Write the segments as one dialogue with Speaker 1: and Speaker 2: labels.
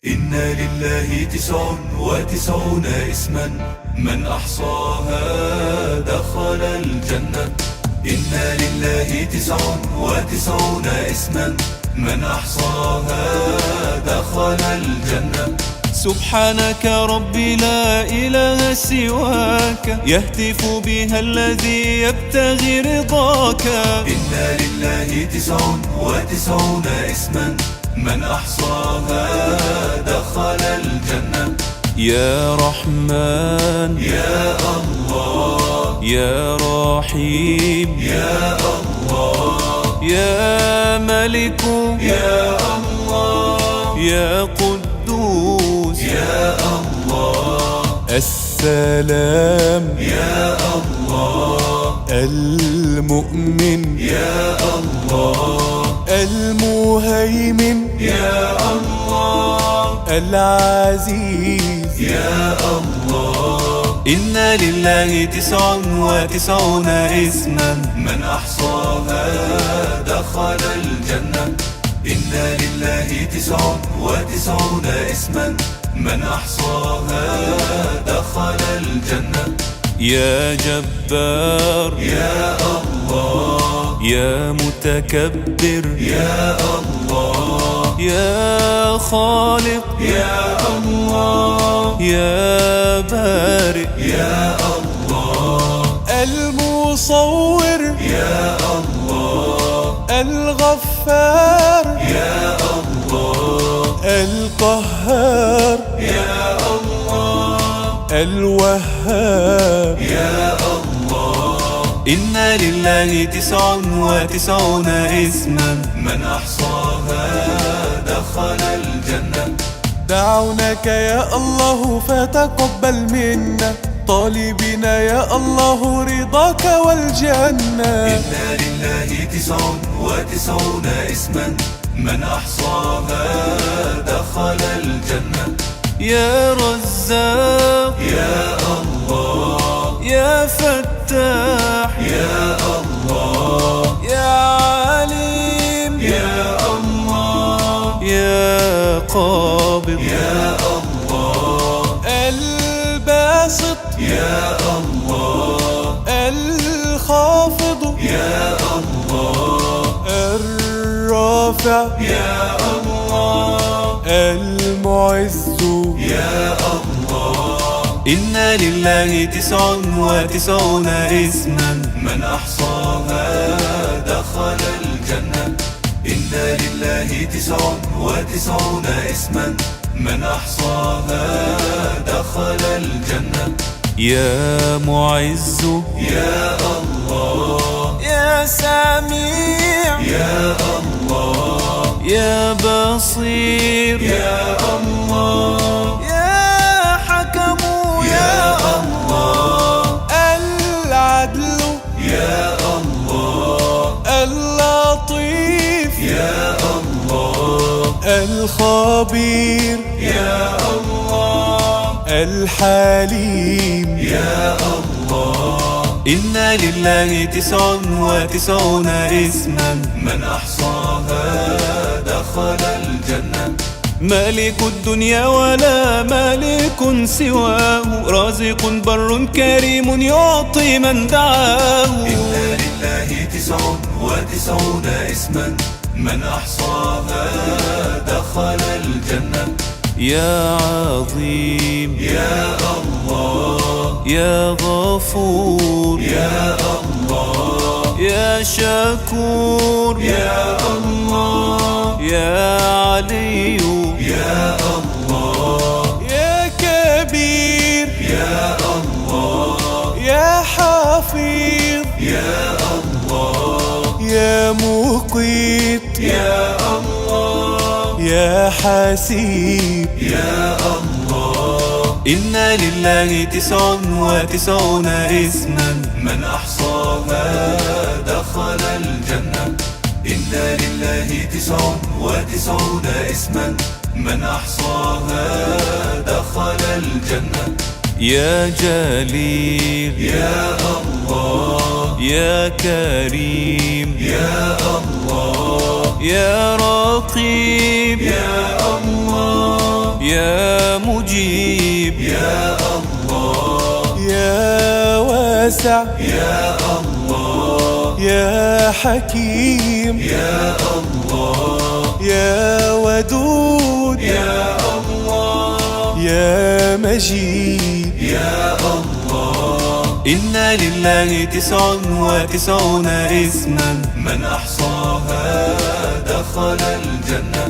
Speaker 1: إن لله 99 اسما من أحصاها دخل الجنة. إن لله 99 اسما من أحصاها دخل الجنة.
Speaker 2: سبحانك ربي لا إله سواك، يهتف بها الذي يبتغي رضاك.
Speaker 1: إن لله 99 اسما من أحصاها دخل الجنة.
Speaker 2: يا رحمن
Speaker 1: يا الله،
Speaker 2: يا رحيم
Speaker 1: يا الله،
Speaker 2: يا ملك
Speaker 1: يا الله،
Speaker 2: يا قدوس
Speaker 1: يا الله،
Speaker 2: السلام
Speaker 1: يا الله،
Speaker 2: المؤمن
Speaker 1: يا الله،
Speaker 2: المهيمن
Speaker 1: يا الله،
Speaker 2: العزيز
Speaker 1: يا الله.
Speaker 2: إن لله 99 اسما
Speaker 1: من أحصاها دخل الجنة. إن لله 99 اسما من أحصاها دخل الجنة.
Speaker 2: يا جبار
Speaker 1: يا الله،
Speaker 2: يا متكبر
Speaker 1: يا الله،
Speaker 2: يا خالق
Speaker 1: يا الله،
Speaker 2: يا بارئ
Speaker 1: يا الله،
Speaker 2: المصور
Speaker 1: يا الله،
Speaker 2: الغفار
Speaker 1: يا الله،
Speaker 2: القهار
Speaker 1: يا الله،
Speaker 2: الوهاب.
Speaker 1: يا الله.
Speaker 2: إن لله 99 اسما
Speaker 1: من أحصاها دخل الجنة.
Speaker 2: دعوناك يا الله فتقبل منا، طالبين يا الله رضاك والجنة.
Speaker 1: إن لله 99 اسما من أحصاها دخل الجنة.
Speaker 2: يا رزاق
Speaker 1: يا الله،
Speaker 2: يا فتاح
Speaker 1: يا الله،
Speaker 2: يا عليم
Speaker 1: يا الله،
Speaker 2: يا قابض
Speaker 1: يا الله،
Speaker 2: الباسط
Speaker 1: يا الله،
Speaker 2: الخافض
Speaker 1: يا الله،
Speaker 2: الرافع
Speaker 1: يا الله،
Speaker 2: المعز
Speaker 1: يا الله.
Speaker 2: إن لله 99 اسما
Speaker 1: من أحصاها دخل الجنة. إن لله 99 اسما من أحصاها دخل الجنة.
Speaker 2: يا معز
Speaker 1: يا الله،
Speaker 2: يا سميع
Speaker 1: يا الله،
Speaker 2: يا بصير
Speaker 1: يا الله،
Speaker 2: يا حكم
Speaker 1: يا الله،
Speaker 2: العدل
Speaker 1: يا الله،
Speaker 2: اللطيف
Speaker 1: يا الله،
Speaker 2: الخبير
Speaker 1: يا الله،
Speaker 2: الحليم.
Speaker 1: يا الله.
Speaker 2: إن لله 99 اسما
Speaker 1: من أحصاها دخل الجنة.
Speaker 2: مالك الدنيا ولا مالك سواه، رازق بر كريم يعطي من دعاه.
Speaker 1: إن لله 99 اسما من أحصاها دخل الجنة.
Speaker 2: يا عظيم
Speaker 1: يا الله،
Speaker 2: يا غفور
Speaker 1: يا الله،
Speaker 2: يا شكور
Speaker 1: يا الله،
Speaker 2: يا علي
Speaker 1: يا الله،
Speaker 2: يا كبير
Speaker 1: يا الله،
Speaker 2: يا حفيظ
Speaker 1: يا الله،
Speaker 2: يا مقيت
Speaker 1: يا الله،
Speaker 2: يا حسيب.
Speaker 1: يا الله.
Speaker 2: إن لله 99 اسما
Speaker 1: من أحصاها دخل الجنة. إن لله 99 اسما من أحصاها دخل الجنة.
Speaker 2: يا جليل
Speaker 1: يا الله،
Speaker 2: يا كريم
Speaker 1: يا الله،
Speaker 2: يا رقيب
Speaker 1: يا الله،
Speaker 2: يا مجيب
Speaker 1: يا الله
Speaker 2: يا واسع
Speaker 1: يا الله
Speaker 2: يا حكيم
Speaker 1: يا الله
Speaker 2: يا ودود
Speaker 1: يا الله
Speaker 2: يا مجيد
Speaker 1: يا الله
Speaker 2: إن لله 99 اسما
Speaker 1: من أحصاها دخل الجنة.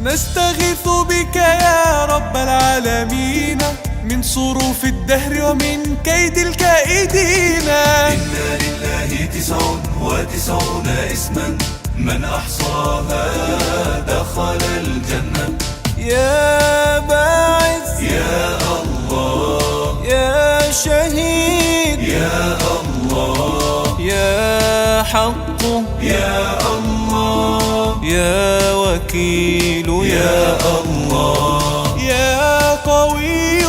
Speaker 2: نستغيث بك يا رب العالمين من صروف الدهر ومن كيد الكائدين.
Speaker 1: إن لله 99 اسما من أحصاها دخل الجنة.
Speaker 2: يا باعث
Speaker 1: يا الله
Speaker 2: يا شهيد
Speaker 1: يا الله
Speaker 2: يا حق
Speaker 1: يا الله
Speaker 2: يا وكيل
Speaker 1: يا الله
Speaker 2: يا قوي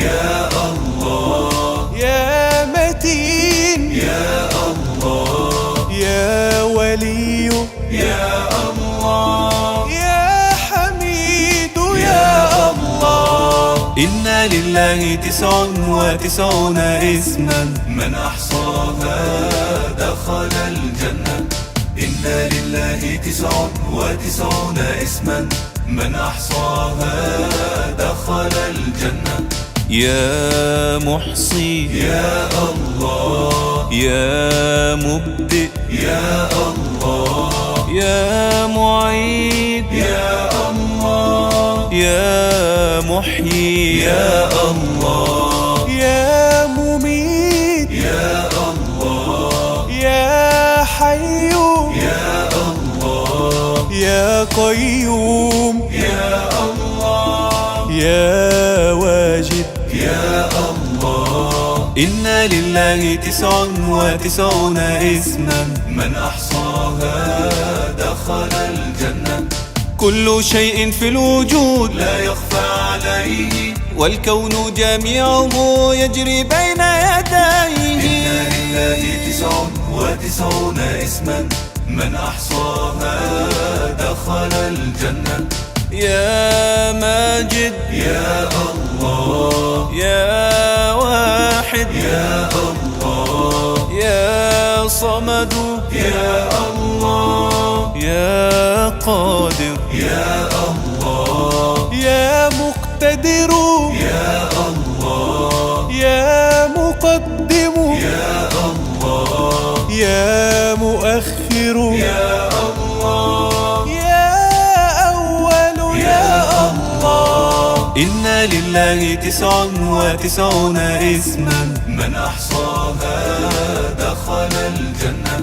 Speaker 1: يا الله
Speaker 2: يا متين
Speaker 1: يا الله
Speaker 2: يا ولي
Speaker 1: يا الله
Speaker 2: يا حميد يا الله. إن لله 99 اسما
Speaker 1: من أحصاها دخل الجنة. إن لله 99 اسما من أحصاها دخل الجنة.
Speaker 2: يا محصي
Speaker 1: يا الله
Speaker 2: يا مبدئ
Speaker 1: يا الله
Speaker 2: يا معيد
Speaker 1: يا الله
Speaker 2: يا محيي
Speaker 1: يا الله
Speaker 2: يا مميت
Speaker 1: يا الله
Speaker 2: يا حي
Speaker 1: يا الله
Speaker 2: يا قيوم
Speaker 1: يا الله
Speaker 2: يا واجد
Speaker 1: يا الله.
Speaker 2: إن لله 99 اسما
Speaker 1: من أحصاها دخل الجنة.
Speaker 2: كل شيء في الوجود
Speaker 1: لا يخفى عليه
Speaker 2: والكون جميعه يجري بين يديه.
Speaker 1: إن لله 99 اسما من أحصاها دخل الجنة.
Speaker 2: يا ماجد
Speaker 1: يا الله
Speaker 2: يا واحد
Speaker 1: يا الله
Speaker 2: يا صمد
Speaker 1: يا الله
Speaker 2: يا قادر
Speaker 1: يا الله
Speaker 2: يا مقتدر
Speaker 1: يا الله
Speaker 2: يا مقدم
Speaker 1: يا الله
Speaker 2: يا مؤخر
Speaker 1: يا الله
Speaker 2: يا أول يا الله. إن لله 99 اسما
Speaker 1: من أحصاها دخل الجنة.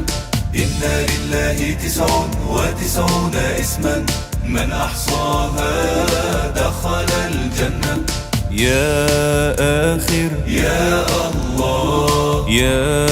Speaker 1: إن لله 99 اسما من أحصاها دخل الجنة.
Speaker 2: يا آخر
Speaker 1: يا الله
Speaker 2: يا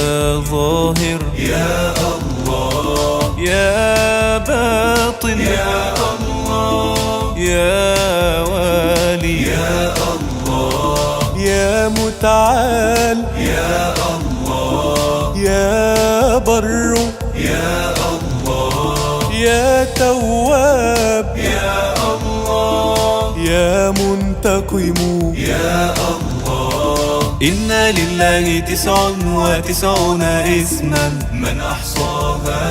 Speaker 2: ظاهر
Speaker 1: يا الله
Speaker 2: يا باطن
Speaker 1: يا الله
Speaker 2: يا والي
Speaker 1: يا الله
Speaker 2: يا متعال
Speaker 1: يا الله
Speaker 2: يا بر
Speaker 1: يا الله
Speaker 2: يا تواب
Speaker 1: يا الله
Speaker 2: يا منتقم
Speaker 1: يا الله.
Speaker 2: إن لله 99 اسما
Speaker 1: من أحصاها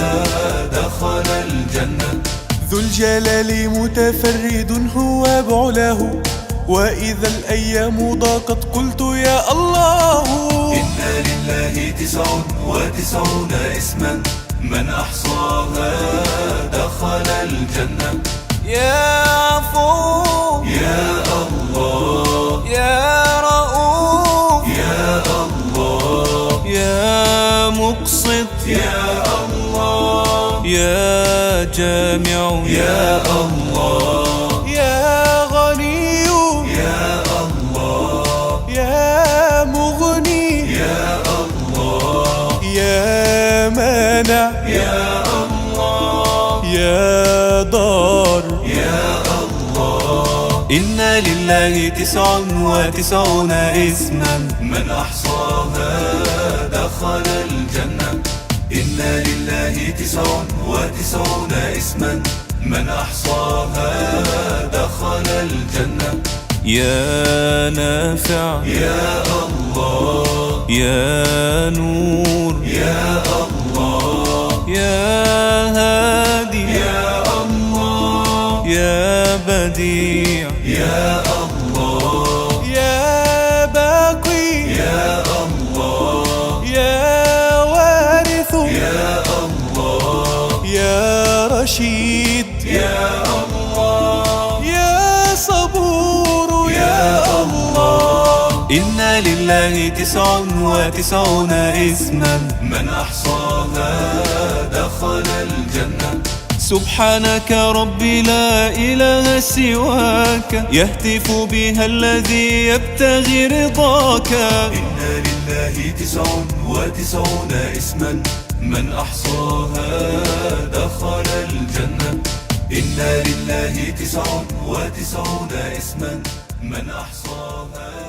Speaker 1: دخل الجنة.
Speaker 2: ذو الجلال متفرد هو بعلاه وإذا الأيام ضاقت قلت يا الله.
Speaker 1: إن لله 99 اسما من أحصاها دخل الجنة.
Speaker 2: يا عفو
Speaker 1: يا الله
Speaker 2: يا رؤوف
Speaker 1: يا الله
Speaker 2: يا مقسط
Speaker 1: يا الله
Speaker 2: يا جامع
Speaker 1: يا الله
Speaker 2: يا غني
Speaker 1: يا الله
Speaker 2: يا مغني
Speaker 1: يا الله
Speaker 2: يا مانع
Speaker 1: يا الله
Speaker 2: يا ضار
Speaker 1: يا الله.
Speaker 2: إن لله 99 اسما
Speaker 1: من أحصاها دخل الجنة. إن لله 99 اسما من أحصاها دخل الجنة.
Speaker 2: يا نافع
Speaker 1: يا الله
Speaker 2: يا نور
Speaker 1: يا الله
Speaker 2: يا هادي
Speaker 1: يا الله
Speaker 2: يا بديع
Speaker 1: يا الله
Speaker 2: يا باقي
Speaker 1: يا الله
Speaker 2: يا وارث
Speaker 1: يا الله
Speaker 2: يا رشيد
Speaker 1: يا الله
Speaker 2: يا صبور
Speaker 1: يا الله
Speaker 2: إن لله 99 اسما
Speaker 1: من أحصاها دخل الجنة
Speaker 2: سبحانك ربي لا إله سواك يهتف بها الذي يبتغي رضاك
Speaker 1: إن لله 99 اسما من أحصاها دخل الجنة إن لله 99 اسما من أحصاها